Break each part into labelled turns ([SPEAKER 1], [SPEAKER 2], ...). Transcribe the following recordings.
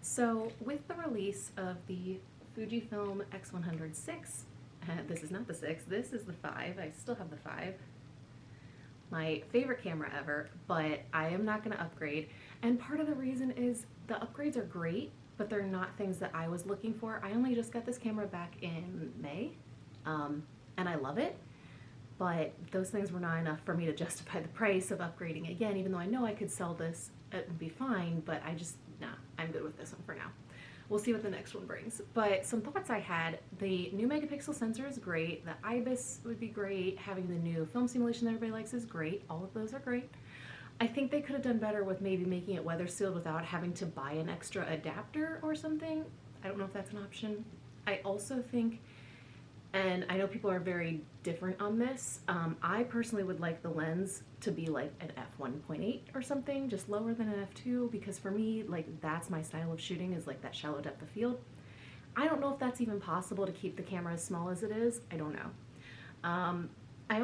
[SPEAKER 1] So with the release of the Fujifilm X100 this is not the 6, this is the 5, I still have the 5, my favorite camera ever, but I am not going to upgrade. And part of the reason is the upgrades are great, but they're not things that I was looking for. I only just got this camera back in May, and I love it, but those things were not enough for me to justify the price of upgrading again, even though I know I could sell this, it would be fine, but nah, I'm good with this one for now. We'll see what the next one brings. But some thoughts I had, the new megapixel sensor is great, the IBIS would be great, having the new film simulation that everybody likes is great, all of those are great. I think they could have done better with maybe making it weather sealed without having to buy an extra adapter or something. I don't know if that's an option. I also think, and I know people are very different on this, I personally would like the lens to be like an f1.8 or something, just lower than an f2, because for me, like, that's my style of shooting, is like that shallow depth of field. I don't know if that's even possible to keep the camera as small as it is. I don't know.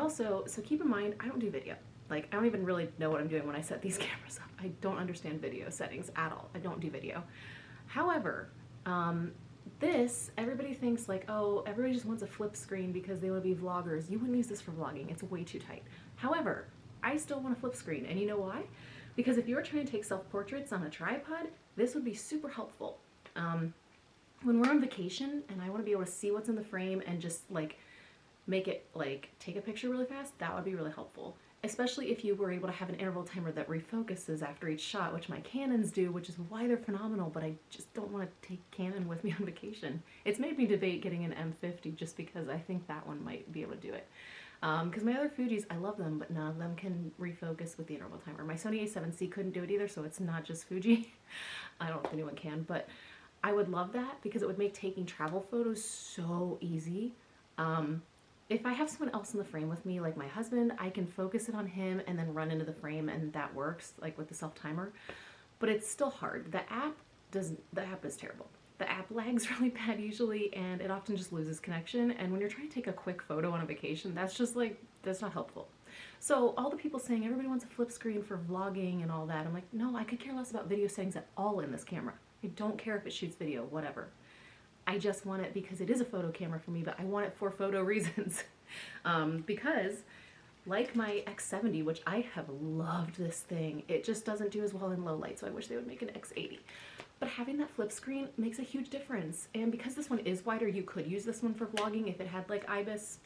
[SPEAKER 1] So keep in mind, I don't do video. Like, I don't even really know what I'm doing when I set these cameras up. I don't understand video settings at all. I don't do video. However, everybody thinks like, oh, everybody just wants a flip screen because they want to be vloggers. You wouldn't use this for vlogging. It's way too tight. However, I still want a flip screen. And you know why? Because if you're trying to take self-portraits on a tripod, this would be super helpful. When we're on vacation and I want to be able to see what's in the frame and just like make it like take a picture really fast, that would be really helpful. Especially if you were able to have an interval timer that refocuses after each shot, which my Canons do, which is why they're phenomenal, but I just don't want to take Canon with me on vacation. It's made me debate getting an M50 just because I think that one might be able to do it. Because my other Fujis, I love them, but none of them can refocus with the interval timer. My Sony A7C couldn't do it either, so it's not just Fuji. I don't know if anyone can, but I would love that because it would make taking travel photos so easy. If I have someone else in the frame with me, like my husband, I can focus it on him and then run into the frame, and that works, like with the self-timer. But it's still hard. The app is terrible. The app lags really bad usually, and it often just loses connection. And when you're trying to take a quick photo on a vacation, that's not helpful. So all the people saying everybody wants a flip screen for vlogging and all that, I'm like, no, I could care less about video settings at all in this camera. I don't care if it shoots video, whatever. I just want it because it is a photo camera for me, but I want it for photo reasons. Because like my X100, which I have loved this thing, it just doesn't do as well in low light, so I wish they would make an X80. But having that flip screen makes a huge difference. And because this one is wider, you could use this one for vlogging if it had like IBIS.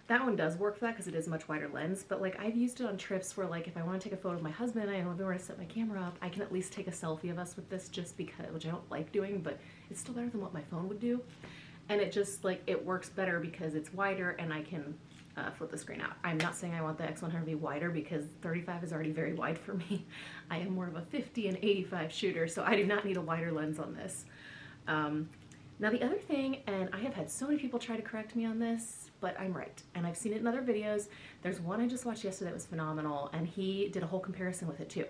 [SPEAKER 1] That one does work for that because it is a much wider lens, but like I've used it on trips where like if I want to take a photo of my husband and I don't have anywhere to set my camera up, I can at least take a selfie of us with this just because, which I don't like doing, but it's still better than what my phone would do. And it just like, it works better because it's wider and I can flip the screen out. I'm not saying I want the X100v wider because 35 is already very wide for me. I am more of a 50 and 85 shooter, so I do not need a wider lens on this. Now the other thing, and I have had so many people try to correct me on this, but I'm right, and I've seen it in other videos. There's one I just watched yesterday that was phenomenal, and he did a whole comparison with it too.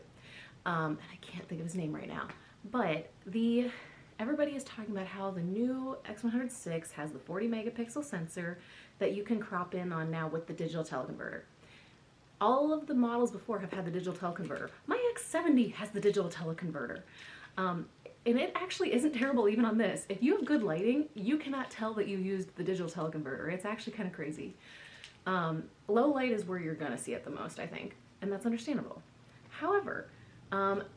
[SPEAKER 1] And I can't think of his name right now, but everybody is talking about how the new X100 has the 40 megapixel sensor that you can crop in on now with the digital teleconverter. All of the models before have had the digital teleconverter. My X70 has the digital teleconverter. And it actually isn't terrible even on this. If you have good lighting, you cannot tell that you used the digital teleconverter. It's actually kind of crazy. Low light is where you're gonna see it the most, I think, and that's understandable. However,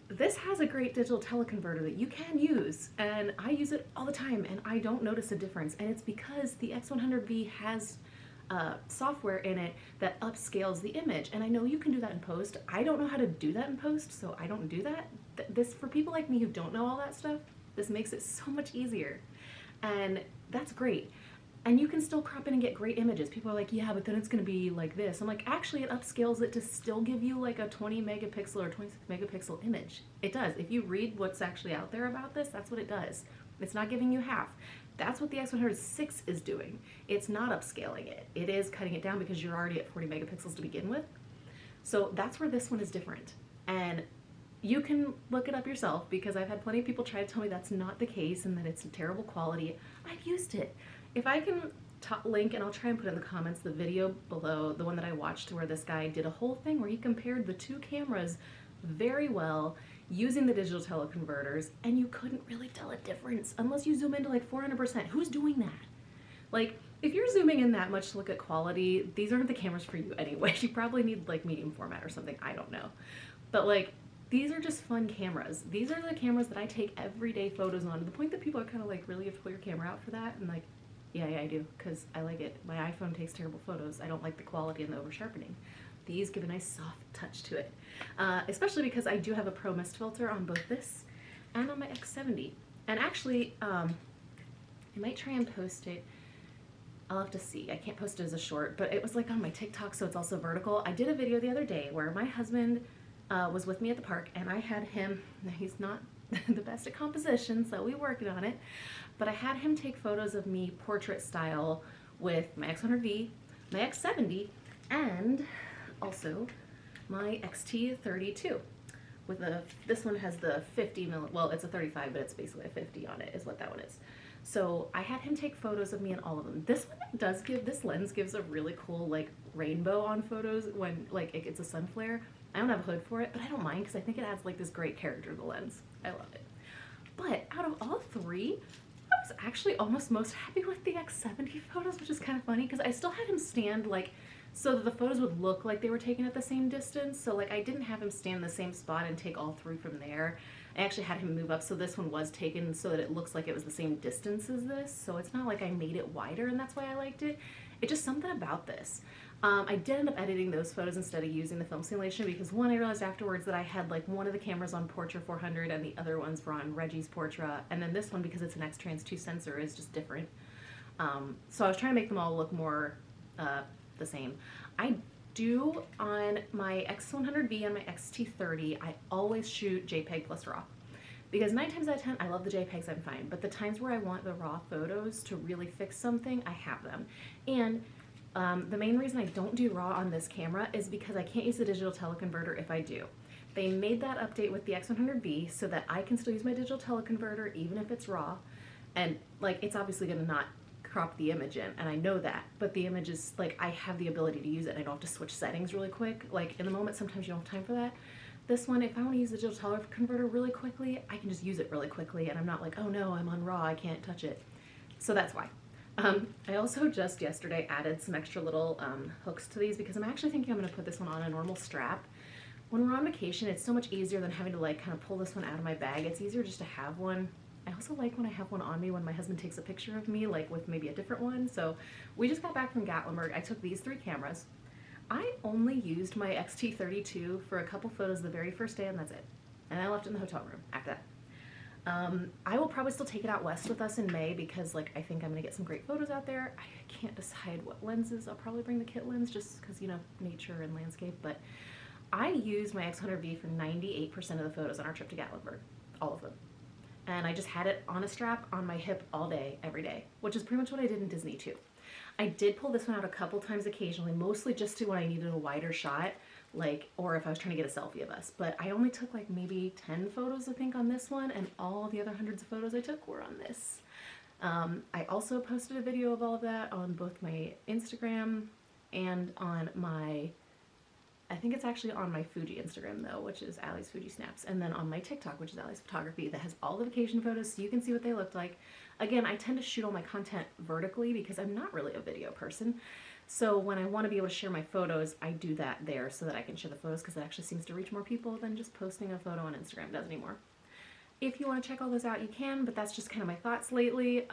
[SPEAKER 1] this has a great digital teleconverter that you can use, and I use it all the time, and I don't notice a difference, and it's because the X100v has software in it that upscales the image, and I know you can do that in post. I don't know how to do that in post, so I don't do that. This, for people like me who don't know all that stuff, this makes it so much easier, and that's great. And you can still crop in and get great images. People are like, yeah, but then it's gonna be like this. I'm like, actually it upscales it to still give you like a 20 megapixel or 26 megapixel image. It does. If you read what's actually out there about this, that's what it does. It's not giving you half. That's what the X100 is doing. It's not upscaling it. It is cutting it down because you're already at 40 megapixels to begin with. So that's where this one is different. And you can look it up yourself because I've had plenty of people try to tell me that's not the case and that it's a terrible quality. I've used it. If I can link, and I'll try and put in the comments the video below, the one that I watched where this guy did a whole thing where he compared the two cameras very well. using the digital teleconverters, and you couldn't really tell a difference unless you zoom into like 400%. Who's doing that? Like, if you're zooming in that much to look at quality, these aren't the cameras for you anyway. You probably need like medium format or something, I don't know. But like, these are just fun cameras. These are the cameras that I take everyday photos on, to the point that people are kind of like, really, you have to pull your camera out for that? And like, yeah, I do, because I like it. My iPhone takes terrible photos. I don't like the quality and the over sharpening. These give a nice soft touch to it, especially because I do have a Pro Mist filter on both this and on my X100. And actually, I might try and post it. I'll have to see. I can't post it as a short, but it was like on my TikTok, so it's also vertical. I did a video the other day where my husband was with me at the park, and I had him, he's not the best at composition, so we worked on it, but I had him take photos of me portrait style with my X100v, my X100, and also my X-T32. With this one has the 50 well, it's a 35, but it's basically a 50 on it, is what that one is. So I had him take photos of me in all of them. This one does this lens gives a really cool like rainbow on photos when like it's a sun flare. I don't have a hood for it, but I don't mind because I think it adds like this great character to the lens. I love it. But out of all three, I was actually almost most happy with the X100 photos, which is kind of funny because I still had him stand like so that the photos would look like they were taken at the same distance. So like I didn't have him stand in the same spot and take all three from there. I actually had him move up so this one was taken so that it looks like it was the same distance as this. So it's not like I made it wider and that's why I liked it. It's just something about this. I did end up editing those photos instead of using the film simulation because one, I realized afterwards that I had like one of the cameras on Portra 400 and the other ones were on Reggie's Portra, and then this one, because it's an X-Trans 2 sensor, is just different. So I was trying to make them all look more the same. I do on my X100V and my X-T30, I always shoot JPEG plus RAW. Because 9 times out of 10, I love the JPEGs, I'm fine. But the times where I want the raw photos to really fix something, I have them. And the main reason I don't do RAW on this camera is because I can't use the digital teleconverter if I do. They made that update with the X100V so that I can still use my digital teleconverter even if it's RAW. And like, it's obviously gonna not crop the image in, and I know that, but the image is like, I have the ability to use it and I don't have to switch settings really quick. Like in the moment, sometimes you don't have time for that. This one, if I want to use the digital teleconverter really quickly, I can just use it really quickly and I'm not like, oh no, I'm on RAW, I can't touch it. So that's why. I also just yesterday added some extra little hooks to these because I'm actually thinking I'm going to put this one on a normal strap. When we're on vacation, it's so much easier than having to like kind of pull this one out of my bag. It's easier just to have one. I also like when I have one on me when my husband takes a picture of me, like with maybe a different one. So we just got back from Gatlinburg. I took these 3 cameras. I only used my X-T32 for a couple photos the very first day, and that's it. And I left it in the hotel room after that. I will probably still take it out west with us in May because like I think I'm gonna get some great photos out there. I can't decide what lenses. I'll probably bring the kit lens just because, you know, nature and landscape, but I used my X100V for 98% of the photos on our trip to Gatlinburg, all of them. And I just had it on a strap on my hip all day, every day, which is pretty much what I did in Disney too. I did pull this one out a couple times occasionally, mostly just to when I needed a wider shot, like, or if I was trying to get a selfie of us. But I only took like maybe 10 photos, I think, on this one, and all the other hundreds of photos I took were on this. I also posted a video of all of that on both my Instagram and on my, I think it's actually on my Fuji Instagram though, which is Allie's Fuji Snaps, and then on my TikTok, which is Allie's Photography, that has all the vacation photos so you can see what they looked like. Again, I tend to shoot all my content vertically because I'm not really a video person. So when I want to be able to share my photos, I do that there so that I can share the photos because it actually seems to reach more people than just posting a photo on Instagram does anymore. If you want to check all those out, you can, but that's just kind of my thoughts lately.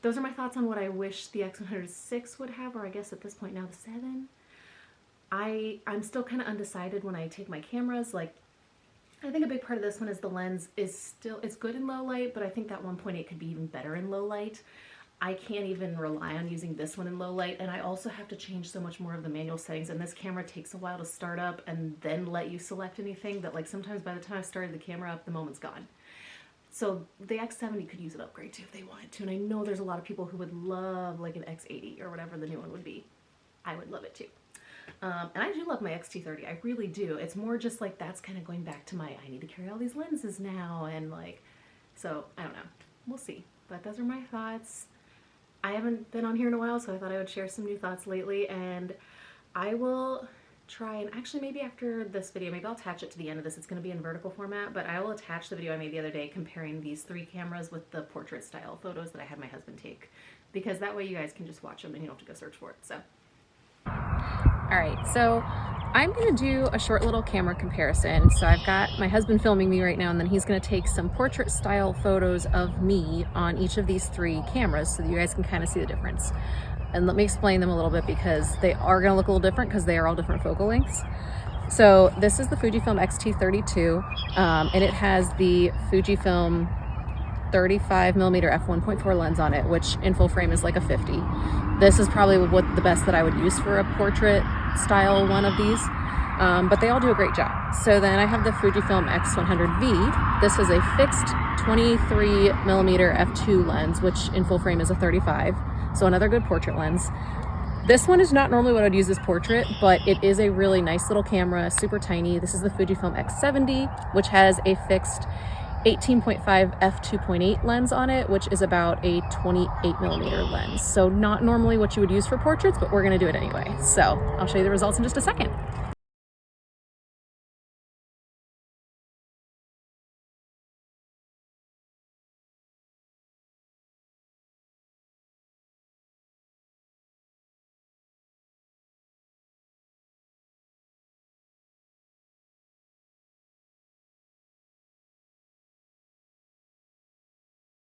[SPEAKER 1] Those are my thoughts on what I wish the X106 would have, or I guess at this point now the 7. I'm still kind of undecided when I take my cameras. Like, I think a big part of this one is the lens is still, it's good in low light, but I think that 1.8 could be even better in low light. I can't even rely on using this one in low light, and I also have to change so much more of the manual settings, and this camera takes a while to start up and then let you select anything that, like, sometimes by the time I started the camera up, the moment's gone. So the X70 could use an upgrade too if they wanted to, and I know there's a lot of people who would love like an X80 or whatever the new one would be. I would love it too. And I do love my X-T30, I really do. It's more just like that's kind of going back to my, I need to carry all these lenses now, and like, so I don't know, we'll see. But those are my thoughts. I haven't been on here in a while, so I thought I would share some new thoughts lately, and I will try and actually maybe after this video, maybe I'll attach it to the end of this. It's going to be in vertical format, but I will attach the video I made the other day comparing these 3 cameras with the portrait style photos that I had my husband take, because that way you guys can just watch them and you don't have to go search for it. So all right, so I'm going to do a short little camera comparison. So I've got my husband filming me right now, and then he's going to take some portrait style photos of me on each of these 3 cameras so that you guys can kind of see the difference. And let me explain them a little bit, because they are going to look a little different because they are all different focal lengths. So this is the Fujifilm X-T32, and it has the Fujifilm 35mm f1.4 lens on it, which in full frame is like a 50. This is probably the best that I would use for a portrait style one of these, but they all do a great job. So then I have the Fujifilm X100vi. This is a fixed 23mm f2 lens, which in full frame is a 35. So another good portrait lens. This one is not normally what I'd use as portrait, but it is a really nice little camera, super tiny. This is the Fujifilm X70, which has a fixed 18.5 f2.8 lens on it, which is about a 28mm lens. So not normally what you would use for portraits, but we're gonna do it anyway. So I'll show you the results in just a second.